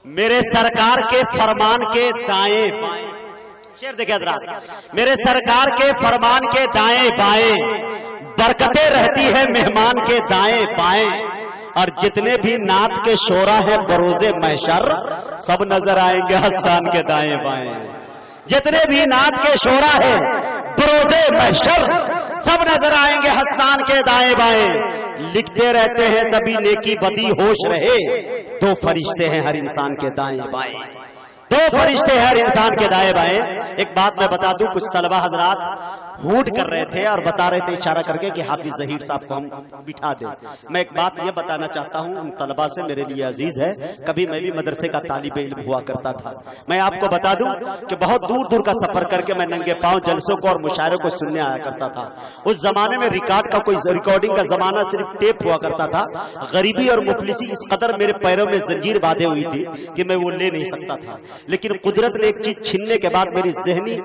میرے سرکار کے فرمان کے دائیں بائیں، شعر دیکھیں حضرات، میرے سرکار کے فرمان کے دائیں بائیں برکتیں رہتی ہے مہمان کے دائیں بائیں، اور جتنے بھی نعت کے شعرا ہیں بروز محشر سب نظر آئیں گے حسان کے دائیں بائیں، جتنے بھی نعت کے شعرا ہیں بروز محشر سب نظر آئیں گے حسان کے دائیں بائیں، لکھتے رہتے ہیں سبھی نیکی بدی ہوش رہے، دو فرشتے ہیں ہر انسان کے دائیں بائیں، دو فرشتے ہیں ہر انسان کے دائیں بائیں۔ ایک بات میں بتا دوں، کچھ طلبہ حضرات ہوٹ کر رہے تھے اور بتا رہے تھے اشارہ کر کے کہ حافظ ظہیر صاحب کو ہم بٹھا دیں۔ میں ایک بات یہ بتانا چاہتا ہوں، ان طلبہ سے میرے لیے عزیز ہے، کبھی میں بھی مدرسے کا طالب علم ہوا کرتا تھا، میں آپ کو بتا دوں کہ بہت دور دور کا سفر کر کے میں ننگے پاؤں جلسوں کو اور مشاعروں کو سننے آیا کرتا تھا۔ اس زمانے میں ریکارڈنگ کا زمانہ صرف ٹیپ ہوا کرتا تھا، غریبی اور مفلسی اس قدر میرے پیروں میں زنجیر باندھے ہوئی تھی کہ میں وہ لے نہیں سکتا تھا، لیکن قدرت نے ایک چیز چھیننے کے بعد میری ذہنی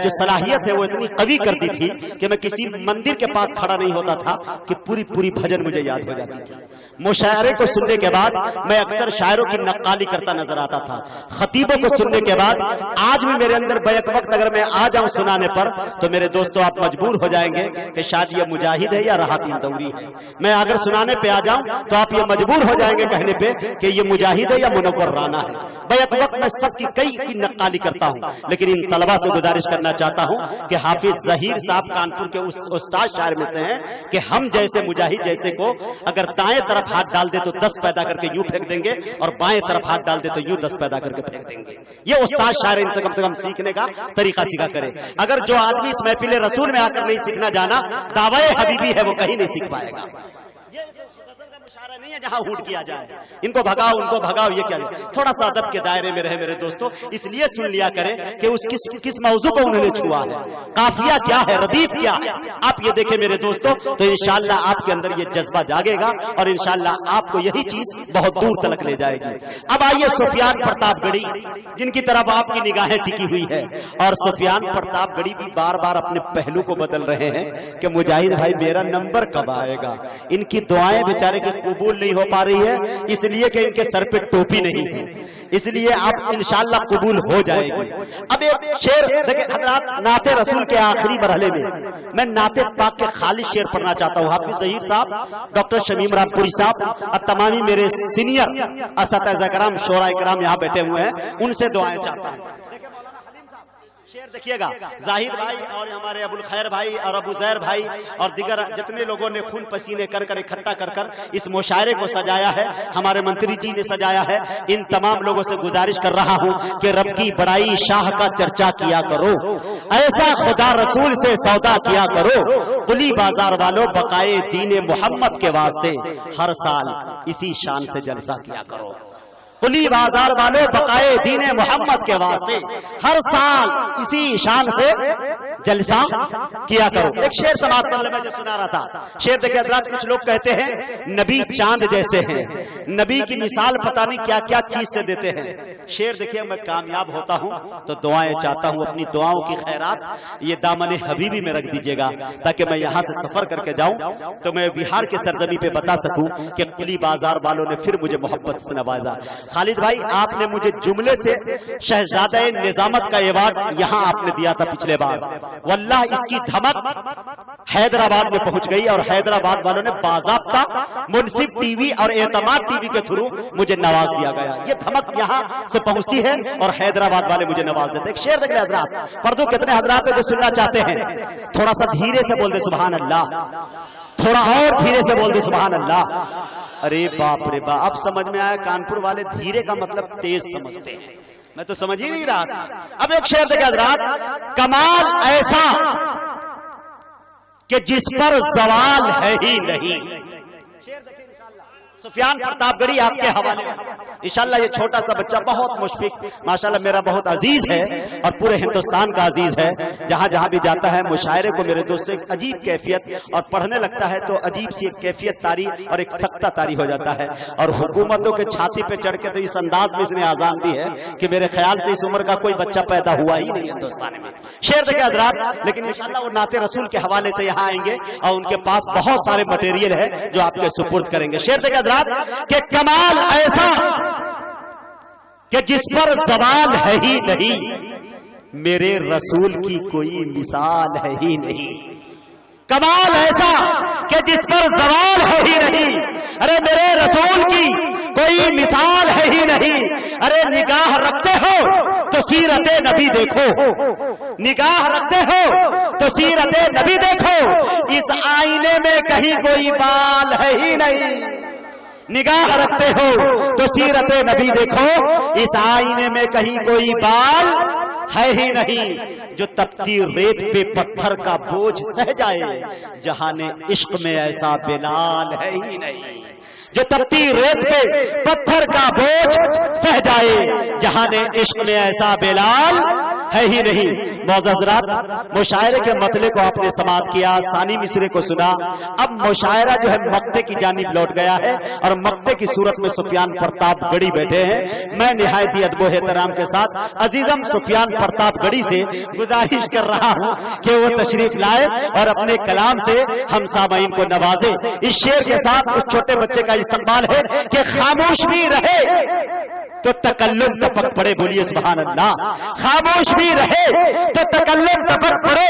جو صلاحیت ہے وہ اتنی قوی کر دی تھی کہ میں کسی مندر کے پاس کھڑا نہیں ہوتا تھا کہ پوری بھجن مجھے یاد ہو جاتی تھی۔ مشاعرے کو سننے کے بعد میں اکثر شاعروں کی نقالی کرتا نظر آتا تھا، خطیبوں کو سننے کے بعد آج بھی میرے اندر بیک وقت اگر میں آ جاؤں سنانے پر تو میرے دوستوں آپ مجبور ہو جائیں گے کہ شاید یہ مجاہد ہے یا راحت اندوری ہے۔ میں اگر سنانے پہ آ جاؤں تو آپ یہ مجبور ہو جائیں گے کہنے پہ کہ یہ مجاہد ہے یا منور رانا ہے۔ بیک وقت میں سب کی کئی کی نقالی کرتا ہوں، لیکن ان طلبہ سے گزارش کرنا چاہتا ہوں کہ حافظ ظہیر صاحب کانپور کے اس استاد شاعر میں سے ہیں کہ ہم جیسے مجاہد جیسے کو اگر دائیں طرف ہاتھ ڈال دے تو 10 پیدا کر کے یوں پھینک دیں گے، اور بائیں طرف ہاتھ ڈال دے تو یوں 10 پیدا کر کے پھینک دیں گے۔ یہ استاد شاعر ان سے کم سیکھنے کا طریقہ سیکھا کرے۔ اگر جو آدمی اس محفل رسول میں آ کر نہیں سیکھنا جانا، دعوی حبیبی ہے، وہ کہیں نہیں سیکھ پائے گا۔ نہیں ہے جہاں ہوٹ کیا جائے، ان کو بھگاؤ ان کو بھگاؤ، یہ کیا ہے؟ تھوڑا سا ادب کے دائرے میں رہے میرے دوستو، اس لیے سن لیا کریں کہ اس کس موضوع کو انہوں نے چھوا ہے، قافیہ کیا ہے، ردیف کیا ہے، آپ یہ دیکھیں میرے دوستو، تو انشاءاللہ آپ کے اندر یہ جذبہ جاگے گا اور انشاءاللہ آپ کو یہی چیز بہت دور تلک لے جائے گی۔ اب آئیے سفیان پرتاپ گڑھی جن کی طرف آپ کی نگاہیں ٹکی ہوئی ہے، اور سفیان پرتاپ گڑھی بھی بار بار اپنے پہلو کو بدل رہے ہیں کہ مجاہد بھائی میرا نمبر کب آئے گا۔ ان کی دعائیں بیچارے کی قبول نہیں ہو پا رہی ہے، اس لیے کہ ان کے سر پہ ٹوپی نہیں ہے، اس لیے آپ انشاءاللہ قبول ہو جائے گی۔ اب ایک شعر دیکھیں حضرات، نعت رسول کے آخری مرحلے میں نعت پاک کے خالص شعر پڑھنا چاہتا ہوں۔ حافظ ظہیر صاحب، ڈاکٹر شمیم رام پوری صاحب اور تمامی میرے سینئر اساتذہ کرام شعراء کرام یہاں بیٹھے ہوئے ہیں، ان سے دعائیں چاہتا ہوں۔ شعر دیکھیے گا، زاہد بھائی اور ہمارے ابو الخیر بھائی اور ابو زیر بھائی اور دیگر جتنے لوگوں نے خون پسینے کر اکٹھا کر اس مشاعرے کو سجایا ہے، ہمارے منتری جی نے سجایا ہے، ان تمام لوگوں سے گزارش کر رہا ہوں کہ رب کی بڑائی شاہ کا چرچا کیا کرو، ایسا خدا رسول سے سودا کیا کرو، قلی بازار والوں بقائے دین محمد کے واسطے ہر سال اسی شان سے جلسہ کیا کرو، قلی بازار والوں بقائے دین محمد کے واسطے ہر سال اسی شان سے جلسہ کیا کرو۔ ایک شعر سماعت کر لے، میں جو سنا رہا تھا شعر دیکھیں حضرات، کچھ لوگ کہتے ہیں نبی چاند جیسے ہیں، نبی کی مثال پتہ نہیں کیا کیا چیز سے دیتے ہیں۔ شعر دیکھیں، میں کامیاب ہوتا ہوں تو دعائیں چاہتا ہوں، اپنی دعاؤں کی خیرات یہ دامن حبیبی میں رکھ دیجیے گا تاکہ میں یہاں سے سفر کر کے جاؤں تو میں بہار کے سرزمین پہ بتا سکوں کہ قلی بازار والوں نے پھر مجھے محبت سے نوازا۔ خالد بھائی، آپ نے مجھے جملے سے شہزادہ نظامت کا ایوارڈ یہاں آپ نے دیا تھا پچھلے بار، واللہ اس کی دھمک حیدرآباد میں پہنچ گئی اور حیدرآباد والوں نے باضابطہ منصف ٹی وی اور اعتماد ٹی وی کے تھرو مجھے نواز دیا گیا۔ یہ دھمک یہاں سے پہنچتی ہے اور حیدرآباد والے مجھے نواز دیتے۔ ایک شعر دیکھ لیں حضرات، پردو کتنے حضرات ہیں جو سننا چاہتے ہیں، تھوڑا سا دھیرے سے بول دے سبحان اللہ، تھوڑا اور دھیرے سے بول دے سبحان اللہ۔ ارے باپ رے باپ، اب سمجھ میں آیا کانپور والے دھیرے کا مطلب تیز سمجھتے ہیں، میں تو سمجھ ہی نہیں رہا تھا۔ اب ایک شعر دیکھیں حضرات، کمال ایسا کہ جس پر زوال ہے ہی نہیں۔ سفیان پرتاپ گڑھی آپ کے حوالے انشاءاللہ۔ یہ چھوٹا سا بچہ بہت مشفق، ماشاءاللہ میرا بہت عزیز ہے اور پورے ہندوستان کا عزیز ہے، جہاں جہاں بھی جاتا ہے مشاعرے کو میرے دوستوں ایک عجیب کیفیت، اور پڑھنے لگتا ہے تو عجیب سی ایک کیفیت طاری اور ایک سکتہ طاری ہو جاتا ہے، اور حکومتوں کے چھاتی پہ چڑھ کے تو اس انداز میں اس نے آزان دی ہے کہ میرے خیال سے اس عمر کا کوئی بچہ پیدا ہوا ہی نہیں ہندوستان میں۔ شعر دیکھیں حضرات، لیکن انشاءاللہ وہ نعت رسول کے حوالے سے یہاں آئیں گے اور ان کے پاس بہت سارے مٹیریل ہے جو آپ کے سپرد کریں گے۔ شعر دیکھیں کہ کمال ایسا کہ جس پر زوال ہے ہی نہیں، میرے رسول کی کوئی مثال ہے ہی نہیں۔ کمال ایسا کہ جس پر زوال ہے ہی نہیں، ارے میرے رسول کی کوئی مثال ہے ہی نہیں۔ ارے نگاہ رکھتے ہو تو سیرت نبی دیکھو، نگاہ رکھتے ہو تو سیرت نبی دیکھو، اس آئینے میں کہیں کوئی بال ہے ہی نہیں۔ نگاہ رکھتے ہو تو سیرت نبی دیکھو، اس آئینے میں کہیں کوئی بال ہے ہی نہیں۔ جو تپتی ریت پہ پتھر کا بوجھ سہ جائے، جہان عشق میں ایسا بلال ہے ہی نہیں۔ جو تپتی ریت پہ پتھر کا بوجھ سہ جائے، جہان عشق میں ایسا بلال ہے ہی نہیں۔ معزز حضرات، مشاعرے کے مطلع کو آپ نے سماعت کیا، ثانی مصرے کو سنا۔ اب مشاعرہ جو ہے مقطع کی جانب لوٹ گیا ہے، اور مقطع کی صورت میں سفیان پرتاپ گڑھی بیٹھے ہیں۔ میں نہایت ہی ادب و احترام کے ساتھ عزیزم سفیان پرتاپ گڑھی سے گزارش کر رہا ہوں کہ وہ تشریف لائے اور اپنے کلام سے ہم سامعین کو نوازے۔ اس شعر کے ساتھ اس چھوٹے بچے کا استقبال ہے کہ خاموش بھی رہے تو تکلم ٹپک پڑے، بولیے سبحان اللہ۔ خاموش بھی رہے تو تکلم ٹپک پڑے،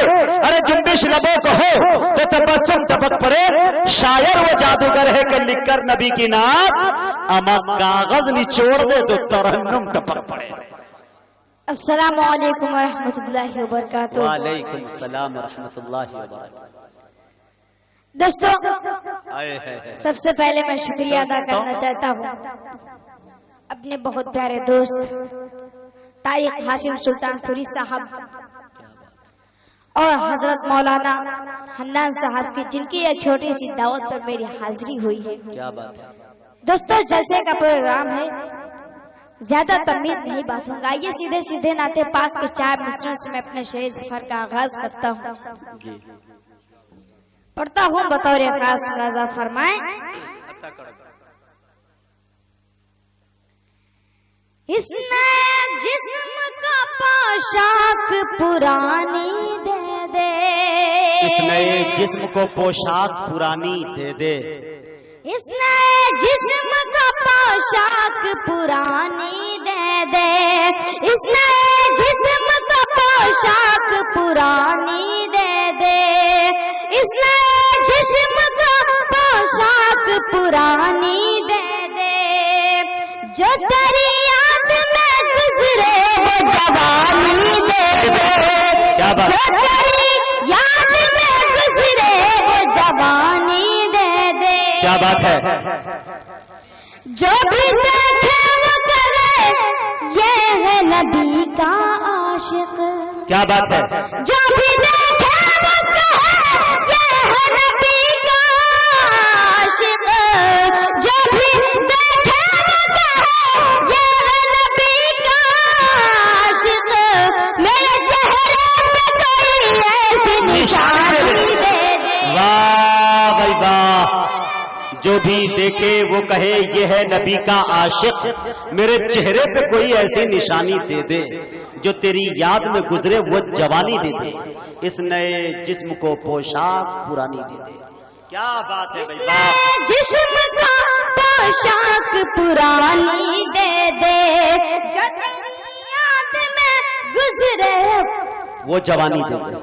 ارے جنبش لبوں کو ہو تو تبسم ٹپک پڑے۔ شاعر وہ جادوگر ہے کہ لکھ کر نبی کی نام اما کاغذ نچوڑ دے تو ترنم ٹپک پڑے۔ السلام علیکم ورحمۃ اللہ وبرکاتہ۔ وعلیکم السلام ورحمۃ اللہ وبرکاتہ۔ دوستو، سب سے پہلے میں شکریہ ادا کرنا چاہتا ہوں اپنے بہت پیارے دوست طارق ہاشم سلطان پوری صاحب اور حضرت مولانا حنان صاحب کی، جن کی ایک چھوٹی سی دعوت پر میری حاضری ہوئی ہے۔ کیا بات ہے دوستو، جلسے کا پروگرام ہے، زیادہ تمید نہیں بات ہوں گا، یہ سیدھے سیدھے نعت پاک کے 4 مصرعوں سے میں اپنے شعر سفر کا آغاز کرتا ہوں، پڑھتا ہوں بطور خاص، ملاحظہ فرمائیں۔ اس نئے جسم کا پوشاک پرانی دے دے، اس نئے جسم کو پوشاک پرانی دے دے، اس نئے جسم کا پوشاک پرانی دے دے، اس نئے جسم کا پوشاک پرانی دے دے، اس نئے جسم کا پوشاک پرانی دے دے، جو تیری یاد میں گزرے وہ جوانی دے دے، جو تیری یاد میں گزرے وہ جوانی دے دے۔ کیا بات ہے؟ جو بھی دیکھے وہ کہے یہ ہے نبی کا عاشق، کیا بات ہے؟ جو بھی دیکھے وہ کہے یہ ہے نبی کا عاشق، جو بھی دیکھے وہ کہے یہ ہے نبی کا عاشق، میرے چہرے پہ کوئی ایسی نشانی دے دے۔ واہ بھائی واہ، جو بھی دیکھے وہ کہے یہ ہے نبی کا عاشق، میرے چہرے پہ کوئی ایسی نشانی دے دے، جو تیری یاد میں گزرے وہ جوانی دے دے، اس نئے جسم کو پوشاک پرانی دے دے۔ کیا بات ہے بھائی واہ، جسم کا پوشاک پرانی دے دے، جو تیری یاد میں گزرے وہ جوانی دے دے۔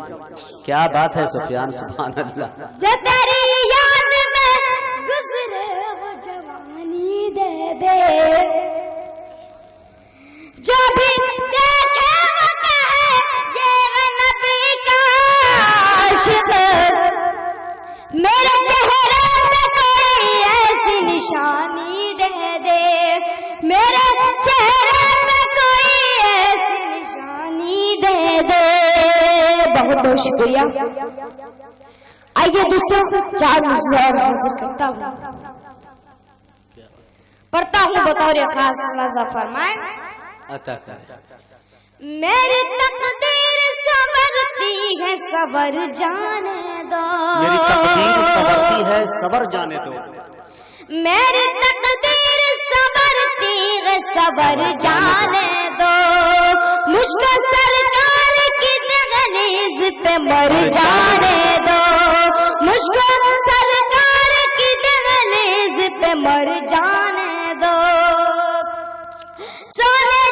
کیا بات ہے سفیان، سبحان اللہ۔ جو تیری یاد میں گزرے وہ جوانی دے دے، جو بھی دیکھے وہ کہے یہ ہے نبی کا عاشق، میرے چہرے پہ کوئی ایسی نشانی دے دے، میرے چہرے پہ کوئی ایسی نشانی دے دے۔ بہت بہت شکریہ۔ آئیے دوستوں، 4 مصرع اور حاضر کرتا ہوں، پڑھتا ہوں بطور خاص، ملاحظہ فرمائیں۔ میری تقدیر سنورتی ہے صبر جانے دو، میری تقدیر سنورتی ہے صبر جانے دو، میری تقدیر سنورتی ہے صبر جانے دو، مجھ کو سرکار کی دہلیز پہ مر جانے دو، مجھ کو سرکار کی دہلیز پہ مر جانے دو، سونے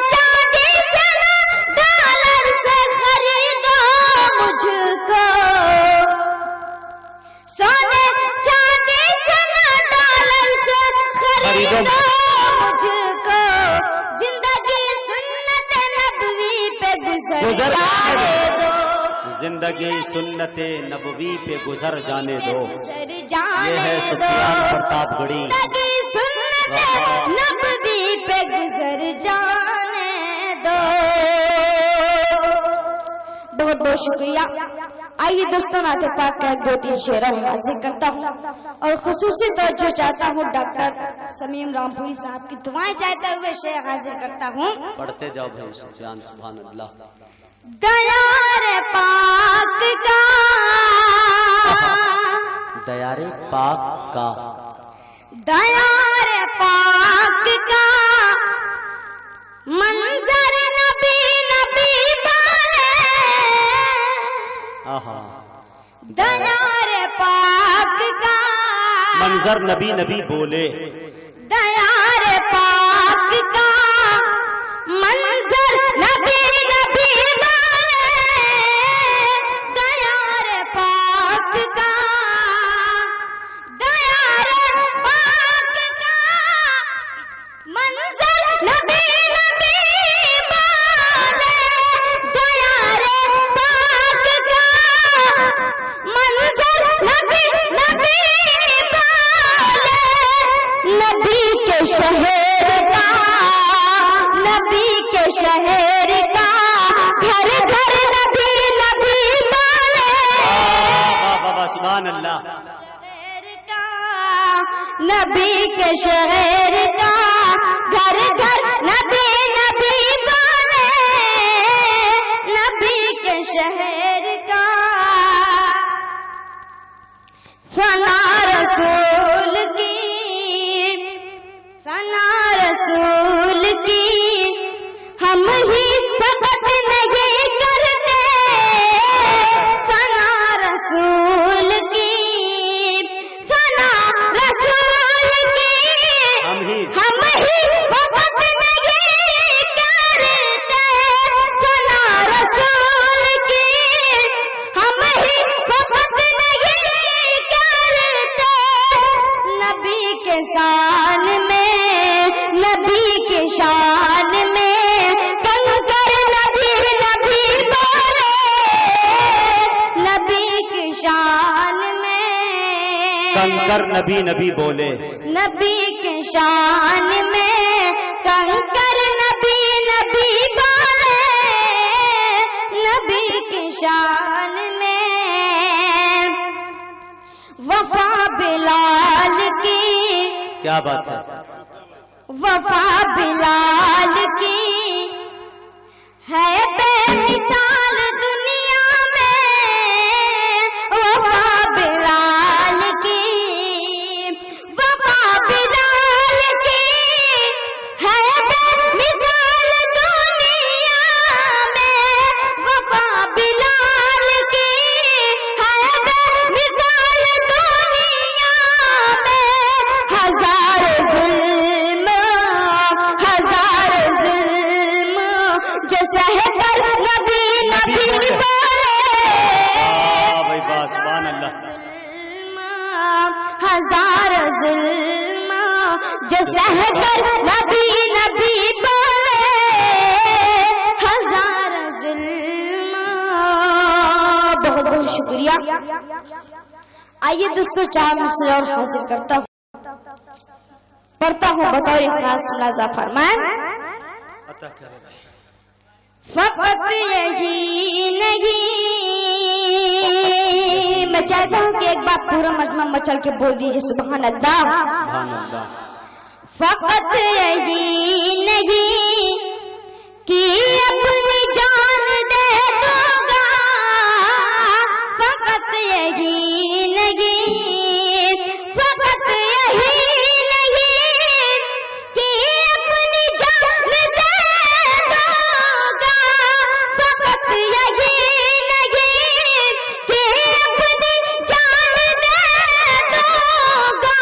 دو مجھ کو زندگی سنت نبوی پہ گزر جانے دو زندگی سنت نبوی پہ گزر جانے دو یہ ہے سفیان پرتاپ گڑھی زندگی سنت نبوی پہ گزر جانے دو بہت بہت شکریہ آئیے دوستوں نعت پاک کا ایک دو تین شعر حاضر کرتا ہوں اور خصوصی توجہ چاہتا ہوں ڈاکٹر سمیم رامپوری صاحب کی دعائیں چاہتے ہوئے شعر حاضر کرتا ہوں پڑھتے جاؤ بھائی سفیان سبحان اللہ دیار پاک کا دیار پاک کا دیار پاک کا منظر نبی نبی والے آہا دیار پاک کا منظر نبی نبی بولے دیار پاک کا منظر نبی نبی والے دیار پاک کا دیار پاک کا منظر نبی نبی والے دیار پاک کا منظر نبی نبی والے نبی کے شہر کا نبی کے شہر کا گھر گھر نبی نبی والے بابا سبحان اللہ شہر کا نبی کے شہر کا گھر گھر نبی نبی والے نبی کے شہر کا ثنا رسول کی ثنا رسول کی ہم ہی فقط نہیں کرتے ثنا رسول کی ثنا رسول کی ہم ہی فقط نہیں کرتے ثنا رسول کی ہم ہی فقط نہیں کرتے نبی کے شان میں نبی کے شان میں کنکر نبی نبی بولے نبی کی شان میں کنکر نبی نبی بولے نبی کی شان میں کنکر نبی نبی بولے نبی کی شان میں وفا بلال کی کیا بات ہے وفا بلال کی ہے بے مثال دنیا میں وفا بلال کی وفا بلال کی ہے بے مثال دنیا میں وفا بلال کی ہے بے مثال دنیا میں ہزار ظلم جو سہ کر نبی نبی بولے بھائی سبحان اللہ ہزار ظلم جو سہ کر نبی نبی بولے ہزار ظلم بہت بہت شکریہ آئیے دوستو چار مصرع اور حاضر کرتا ہوں پڑھتا ہوں بطور خاص ملاحظہ فرمائیں فقط یہی نہیں میں چاہتا ہوں کہ ایک بار پورا مجمع مچل کے بول دیجئے سبحان اللہ سبحان اللہ فقط یہی نہیں کہ اپنی جان دے دوں گا فقط یہی نہیں فقط یہی نہیں کہ اپنی جان دے دوں گا فقط یہی نہیں کہ اپنی جان دے دوں گا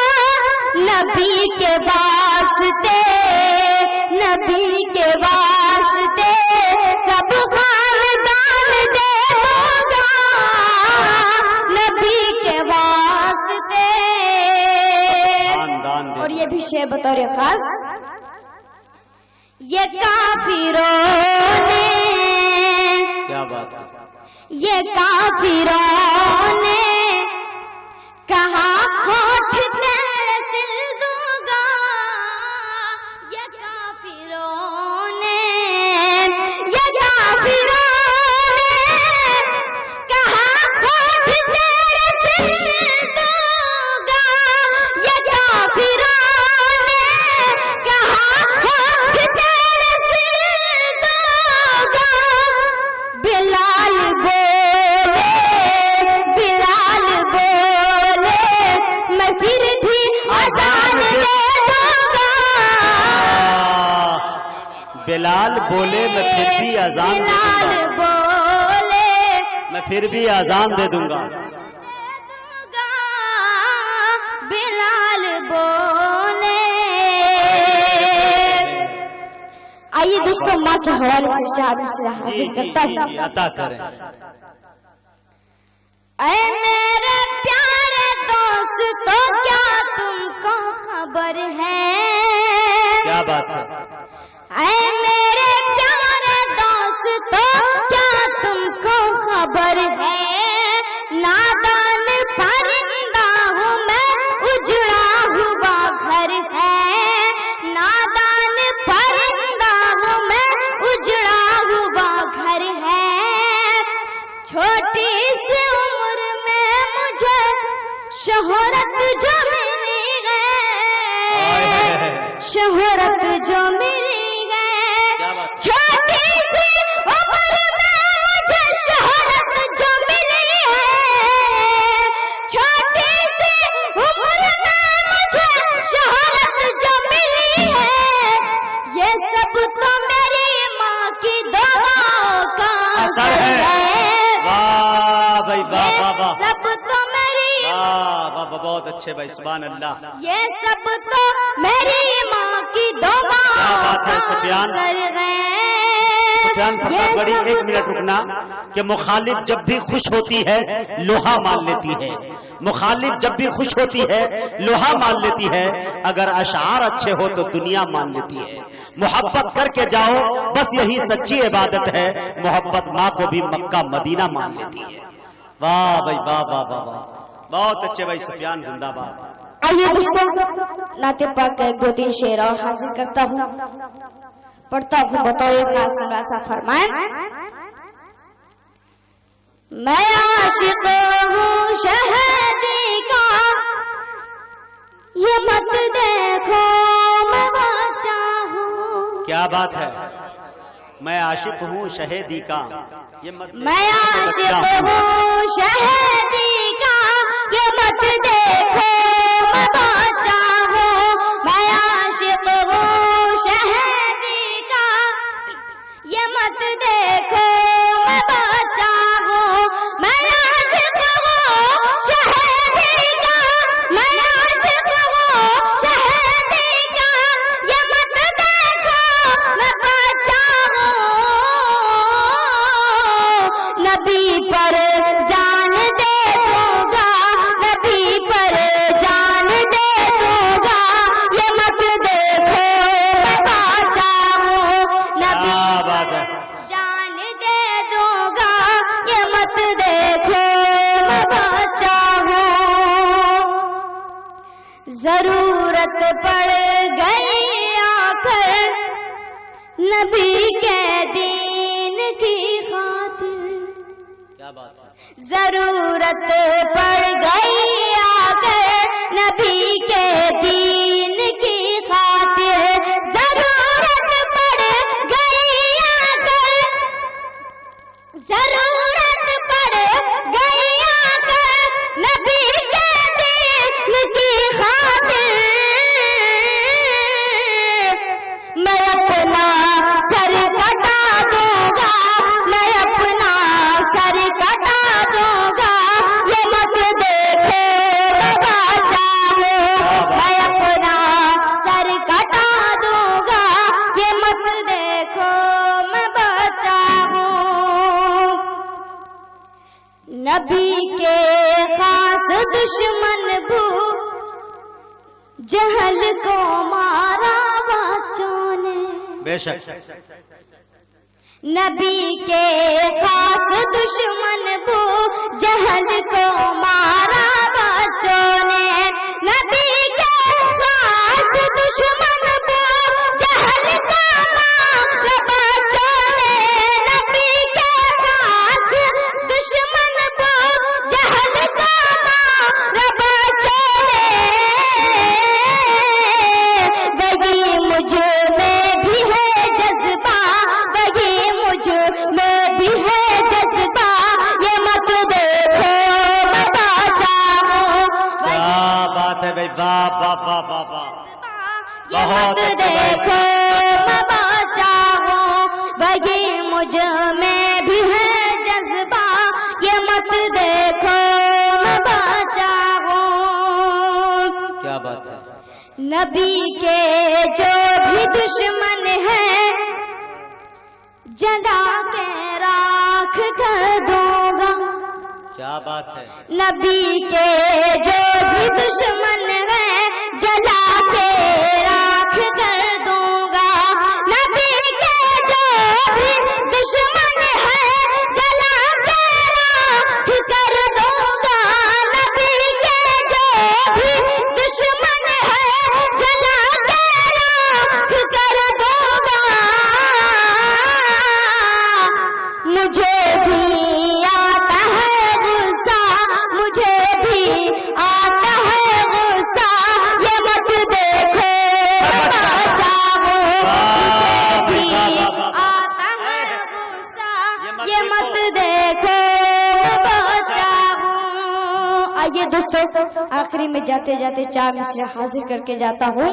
نبی کے واسطے بطور خاص یہ کافروں نے، کیا بات ہے، یہ کافروں نے کہا ہوٹھ تیرے سل دوں گا، یہ کافروں نے، یہ کافروں نے کہا ہوٹھ تیرے سل دوں گا، یہ کافروں نے کہا ہوٹھ تیرے سل دوں گا۔ بلال بولے، بلال بولے، میں پھر بھی اذان دے دوں گا۔ بلال بولے میں پھر بھی اذان دے دوں بلال گا، بولے میں پھر بھی اذان دے دوں گا۔ بلال بولے۔ آئیے دوستوں ماں کے حوالے سے چار مصرع حاصل کرتا ہوں۔ عطا کریں۔ اے میرے پیارے دوستو کیا تم کو خبر ہے، کیا بات ہے، اے میرے پیارے دوستو کیا تم کو خبر ہے، نادان پرندہ ہوں میں اجڑا ہوا گھر ہے، نادان پرندہ ہوں میں اجڑا ہوا گھر ہے، چھوٹی سی عمر میں مجھے شہرت جو ملی ہے، شہرت جو ملی ہے، چھوٹی سی عمر میں مجھے شہرت جو ملی ہے، چھوٹی سی عمر میں مجھے شہرت جو ملی ہے، یہ سب تو میری ماں کی دعاؤں کا اثر ہے، واہ بھائی واہ واہ واہ، سب تو میری، واہ واہ واہ، بہت اچھے بھائی، سبحان اللہ۔ یہ سب تو میری ماں کی دعاؤں کیا بات ہے کا سفیان، اثر ہے، سفیان فتح بڑی، ایک منٹ رکنا کہ مخالف جب بھی خوش ہوتی ہے لوہا مان لیتی ہے، مخالف جب بھی خوش ہوتی ہے لوہا مان لیتی ہے، اگر اشعار اچھے ہو تو دنیا مان لیتی ہے، محبت کر کے جاؤ بس یہی سچی عبادت ہے، محبت ماں کو بھی مکہ مدینہ مان لیتی ہے۔ واہ بھائی واہ واہ واہ واہ، بہت اچھے بھائی، سفیان زندہ باد۔ آئیے دوستوں نعت پاک کا ایک دو تین شعر اور حاصل کرتا ہوں، پڑھتا ہوں بطور خاص سا فرمائیں۔ میں عاشق ہوں شہدی کا، یہ مت دیکھو میں بچا ہوں، کیا بات ہے، میں عاشق ہوں شہیدی کا، یہ مت میں عاشق ہوں شہدی کا، یہ مت دیکھو میں بچا ہوں، میں عاشق ہوں شہدی کا، یہ مت دیکھو میں بچا ہوں، میں عاشق ہوں شہدی کا، میں عاشق ہوں شہدی کا، یہ مت دیکھو میں بچا ہوں، نبی پر جان دے دوں گا، نبی پر جان دے دوں گا، یہ مت دیکھو میں بچا ہوں، نبی پر جان دے دوں گا، یہ مت دیکھو میں بچا ہوں، ضرورت پڑ گئی آخر نبی کے دین کی خاطر، کیا بات ہے، ضرورت پڑ گئی آخر نبی کے دین کی خاطر، ضرورت پڑ گئی آخر، ضرورت پڑ گئی آخر نبی کے دین کی خاطر، میں اپنا سر کٹا دوں گا، میں اپنا سر کٹا دوں گا، یہ مت دیکھو جہل کو مارا بچوں نے، بے شک نبی کے خاص دشمن بو جہل کو مارا بچوں نے، نبی کے خاص دشمن بو جہل کو مارا بچوں نے، نبی کے خاص دشمن بو جہل کو مارا بچوں نے، وہی مجھ میں بھی ہے جذبہ، وہی مجھ میں بھی ہے جذبہ، یہ مت دیکھو میں چاہوں، کیا بات ہے بھائی، واہ واہ واہ واہ واہ، یہ مت دیکھو میں چاہوں، وہی مجھ میں بھی ہے جذبہ، یہ مت دیکھو میں چاہوں۔ کیا بات ہے، نبی کے جو بھی دشمن ہیں جلا کے راکھ کر دوں گا، کیا بات ہے، نبی کے جو بھی دشمن ہیں جلا کے راکھ کر دوں گا، نبی کے جو بھی دشمن ہیں جلا کے راکھ کر دوں گا، نبی کے جو بھی دشمن ہیں جلا کے راکھ کر دوں گا، مجھے بھی آتا ہے غصہ، مجھے بھی آتا ہے غصہ، یہ مت دیکھو میں چاہوں، مجھے بھی آتا ہے غصہ، یہ مت دیکھو میں چاہوں۔ آئیے دوستو، آخری میں جاتے جاتے 4 مصرع حاضر کر کے جاتا ہوں۔